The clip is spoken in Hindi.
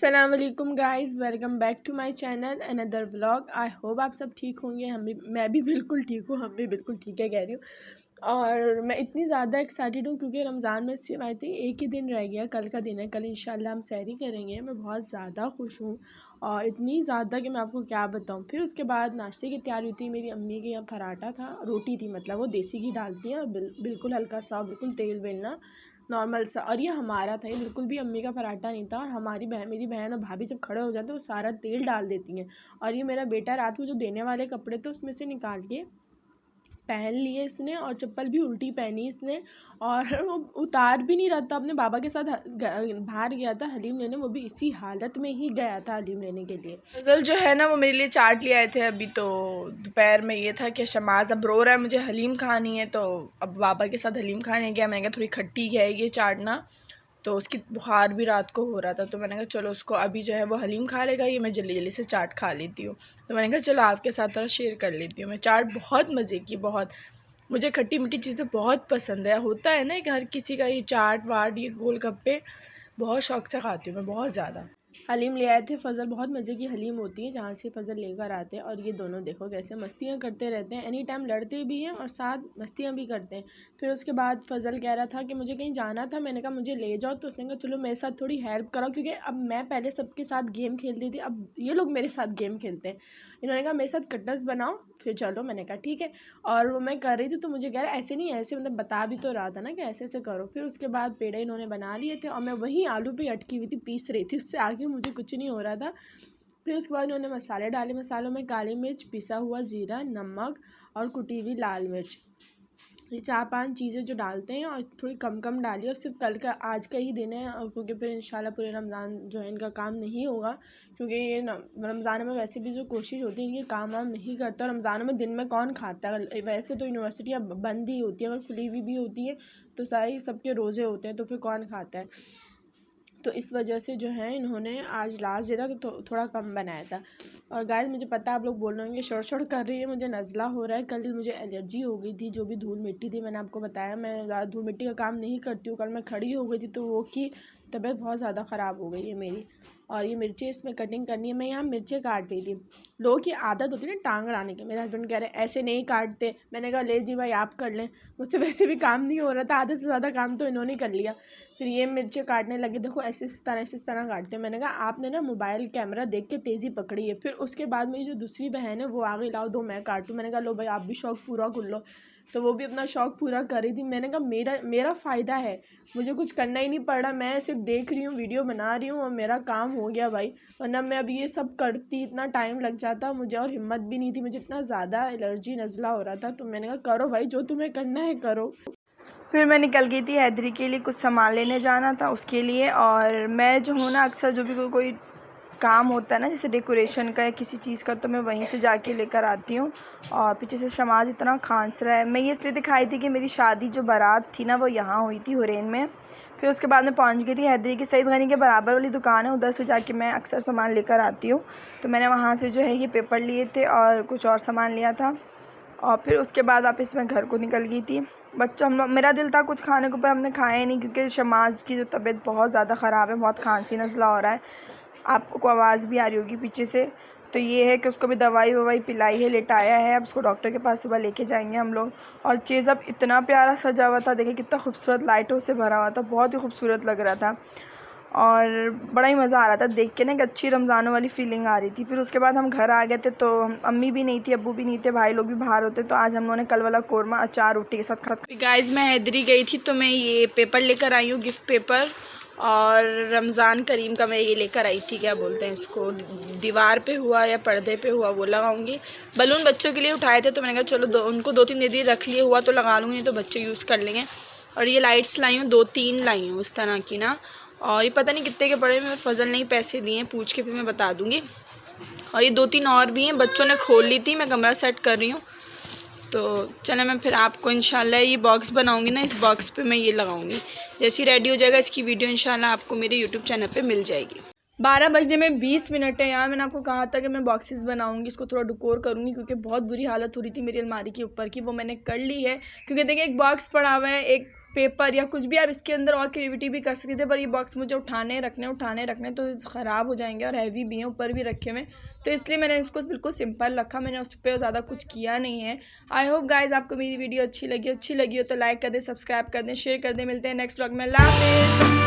अस्सलाम वालेकुम guys, welcome back to my channel another vlog. I hope आप सब ठीक होंगे। मैं भी बिल्कुल ठीक हूँ, हम भी बिल्कुल ठीक है कह रही हूँ। और मैं इतनी ज़्यादा एक्साइटेड हूँ क्योंकि रमज़ान में सिर्फ आई थिंक एक ही दिन रह गया, कल का दिन है। कल इंशाल्लाह हम सहरी करेंगे। मैं बहुत ज़्यादा खुश हूँ और इतनी ज़्यादा कि मैं आपको क्या बताऊँ। फिर उसके बाद नाश्ते की तैयारी हुई थी। मेरी अम्मी के यहाँ पराठा था, रोटी थी, मतलब वो देसी घी डालती हैं और बिल्कुल हल्का सा, बिल्कुल तेल बेलना नॉर्मल सा। और ये हमारा था, ये बिल्कुल भी अम्मी का पराठा नहीं था। और मेरी बहन और भाभी जब खड़े हो जाते हैं वो सारा तेल डाल देती हैं। और ये मेरा बेटा रात को जो देने वाले कपड़े थे उसमें से निकाल के पहन लिए इसने, और चप्पल भी उल्टी पहनी इसने, और वो उतार भी नहीं रहा था। अपने बाबा के साथ बाहर गया था हलीम लेने, वो भी इसी हालत में ही गया था हलीम लेने के लिए। फजल जो है ना वो मेरे लिए चाट ले आए थे अभी। तो दोपहर में ये था कि शमाज अब रो रहा है, मुझे हलीम खानी है, तो अब बाबा के साथ हलीम खाने गया। मैंने कहा थोड़ी खट्टी है ये चाट ना, तो उसकी बुखार भी रात को हो रहा था, तो मैंने कहा चलो उसको अभी जो है वो हलीम खा लेगा, ये मैं जल्दी जल्दी से चाट खा लेती हूँ। तो मैंने कहा चलो आपके साथ थोड़ा शेयर कर लेती हूँ। मैं चाट बहुत मज़े की, बहुत, मुझे खट्टी मीठी चीज़ें बहुत पसंद है। होता है ना कि हर किसी का ये चाट वाट, ये गोलगप्पे बहुत शौक से खाती हूँ मैं, बहुत ज़्यादा। हलीम ले आए थे फ़ज़ल, बहुत मज़े की हलीम होती है जहाँ से फ़ज़ल लेकर आते हैं। और ये दोनों देखो कैसे मस्तियाँ करते रहते हैं, एनी टाइम लड़ते भी हैं और साथ मस्तियाँ भी करते हैं। फिर उसके बाद फ़ज़ल कह रहा था कि मुझे कहीं जाना था, मैंने कहा मुझे ले जाओ, तो उसने कहा चलो मेरे साथ थोड़ी हेल्प कराओ, क्योंकि अब मैं पहले सबके साथ गेम खेलती थी, अब ये लोग मेरे साथ गेम खेलते हैं। इन्होंने कहा मेरे साथ कटर्स बनाओ, फिर चलो। मैंने कहा ठीक है। और वो मैं कर रही थी तो मुझे कह रहा ऐसे नहीं, ऐसे, मतलब बता भी तो रहा था ना कि ऐसे ऐसे करो। फिर उसके बाद पेड़े इन्होंने बना लिए थे और मैं वहीं आलू पे अटकी हुई थी, पीस रही थी, उससे आगे मुझे कुछ नहीं हो रहा था। फिर उसके बाद इन्होंने मसाले डाले, मसालों में काली मिर्च, पिसा हुआ ज़ीरा, नमक और कुटी हुई लाल मिर्च, ये 4-5 चीज़ें जो डालते हैं, और थोड़ी कम कम डालिए। और सिर्फ कल का, आज का ही दिन है, और क्योंकि फिर इंशाल्लाह पूरे रमज़ान जो है इनका काम नहीं होगा, क्योंकि ये रमज़ान में वैसे भी जो कोशिश होती है इनके काम वाम नहीं करता। और रमज़ान में दिन में कौन खाता है? वैसे तो यूनिवर्सिटियाँ बंद ही होती है, अगर खुली हुई भी होती है तो सारी सबके रोज़े होते हैं, तो फिर कौन खाता है? तो इस वजह से जो है इन्होंने आज लास्ट डे था तो थोड़ा कम बनाया था। और गाइस मुझे पता है आप लोग बोल रहे होंगे शोर कर रही है, मुझे नज़ला हो रहा है। कल मुझे एलर्जी हो गई थी, जो भी धूल मिट्टी थी, मैंने आपको बताया मैं ज़्यादा धूल मिट्टी का काम नहीं करती हूँ। कल मैं खड़ी हो गई थी तो वो की तबीयत बहुत ज़्यादा ख़राब हो गई है मेरी। और ये मिर्चें इसमें कटिंग करनी है, मैं यहाँ मिर्चें काट रही थी। लोगों की आदत होती है ना टांग अड़ाने की, मेरे हस्बैंड कह रहे हैं ऐसे नहीं काटते। मैंने कहा ले जी भाई आप कर लें, मुझसे वैसे भी काम नहीं हो रहा था, आधे से ज़्यादा काम तो इन्होंने कर लिया। फिर ये मिर्चें काटने लगे, देखो ऐसे इस तरह काटते हैं। मैंने कहा आपने ना मोबाइल कैमरा देख के तेज़ी पकड़ी है। फिर उसके बाद मेरी जो दूसरी बहन है वो आ गई, लाओ दो मैं काटूँ। मैंने कहा लो भाई आप भी शौक़ पूरा कर लो, तो वो भी अपना शौक़ पूरा कर रही थी। मैंने कहा मेरा फ़ायदा है, मुझे कुछ करना ही नहीं पड़ रहा, मैं सिर्फ देख रही हूँ, वीडियो बना रही हूँ और मेरा काम हो गया भाई। वरना मैं अब ये सब करती इतना टाइम लग जाता मुझे, और हिम्मत भी नहीं थी, मुझे इतना ज़्यादा एलर्जी नज़ला हो रहा था। तो मैंने कहा करो भाई जो तुम्हें करना है करो। फिर मैं निकल गई थी हैदरी के लिए, कुछ सामान लेने जाना था उसके लिए। और मैं जो हूँ ना अक्सर जो भी कोई काम होता है ना, जैसे डेकोरेशन का या किसी चीज़ का, तो मैं वहीं से जाके लेकर आती हूँ। और पीछे से शमाज इतना खांस रहा है। मैं ये इसलिए दिखाई थी कि मेरी शादी जो बारात थी ना वो यहाँ हुई थी हुरैन में। फिर उसके बाद मैं पहुँच गई थी हैदरी की सईद गनी के बराबर वाली दुकान है, उधर से जाके मैं अक्सर सामान लेकर आती हूँ। तो मैंने वहाँ से जो है ये पेपर लिए थे और कुछ और सामान लिया था। और फिर उसके बाद वापस मैं घर को निकल गई थी। मेरा दिल था कुछ खाने को, पर हमने खाया नहीं क्योंकि शमाज की जो तबीयत बहुत ज़्यादा ख़राब है, बहुत खांसी नज़ला हो रहा है। आपको आवाज़ भी आ रही होगी पीछे से। तो ये है कि उसको भी दवाई ववाई पिलाई है, लेटाया है। अब उसको डॉक्टर के पास सुबह लेके जाएंगे हम लोग। और चीज़ अब इतना प्यारा सजा हुआ था, देखिए कितना खूबसूरत लाइटों से भरा हुआ था, बहुत ही खूबसूरत लग रहा था और बड़ा ही मज़ा आ रहा था देख के ना, एक अच्छी रमज़ानों वाली फ़ीलिंग आ रही थी। फिर उसके बाद हम घर आ गए थे, तो हम अम्मी भी नहीं थी, अब्बू भी नहीं थे, भाई लोग भी बाहर होते। तो आज हम लोगों ने कल वाला कोरमा अचार रोटी के साथ खा। गाइस मैं हैदरी गई थी तो मैं ये पेपर लेकर आई हूँ, गिफ्ट पेपर। और रमज़ान करीम का मैं ये लेकर आई थी, क्या बोलते हैं इसको, दीवार पे हुआ या पर्दे पे हुआ वो लगाऊंगी। बलून बच्चों के लिए उठाए थे तो मैंने कहा चलो उनको 2-3 दे दिए, रख लिए हुआ तो लगा लूँगी, नहीं तो बच्चे यूज़ कर लेंगे। और ये लाइट्स लाई हूँ, 2-3 लाई हूँ इस तरह की ना। और ये पता नहीं कितने के पड़े, मैं फ़ज़ल नहीं पैसे दिए, पूछ के फिर मैं बता दूँगी। और ये 2-3 और भी हैं, बच्चों ने खोल ली थी, मैं कमरा सेट कर रही हूँ। तो चलो मैं फिर आपको इंशाल्लाह ये बॉक्स बनाऊंगी ना, इस बॉक्स पे मैं ये लगाऊंगी। जैसे ही रेडी हो जाएगा इसकी वीडियो इंशाल्लाह आपको मेरे यूट्यूब चैनल पे मिल जाएगी। 12 बजने में 20 मिनट है यार। मैंने आपको कहा था कि मैं बॉक्सेस बनाऊंगी, इसको थोड़ा डेकोर करूंगी क्योंकि बहुत बुरी हालत हो रही थी मेरी अलमारी के ऊपर की, वो मैंने कर ली है। क्योंकि देखिए एक बॉक्स पड़ा हुआ है, एक पेपर या कुछ भी आप इसके अंदर और क्रिएटिविटी भी कर सकते थे, पर ये बॉक्स मुझे उठाने रखने तो ख़राब हो जाएंगे और हैवी भी हैं, ऊपर भी रखे हुए, तो इसलिए मैंने इसको बिल्कुल सिंपल रखा, मैंने उस पर ज़्यादा कुछ किया नहीं है। आई होप गाइज आपको मेरी वीडियो अच्छी लगी हो तो लाइक कर दें, सब्सक्राइब कर दें, शेयर कर दें। मिलते हैं नेक्स्ट व्लॉग में। अल्लाह हाफिज़।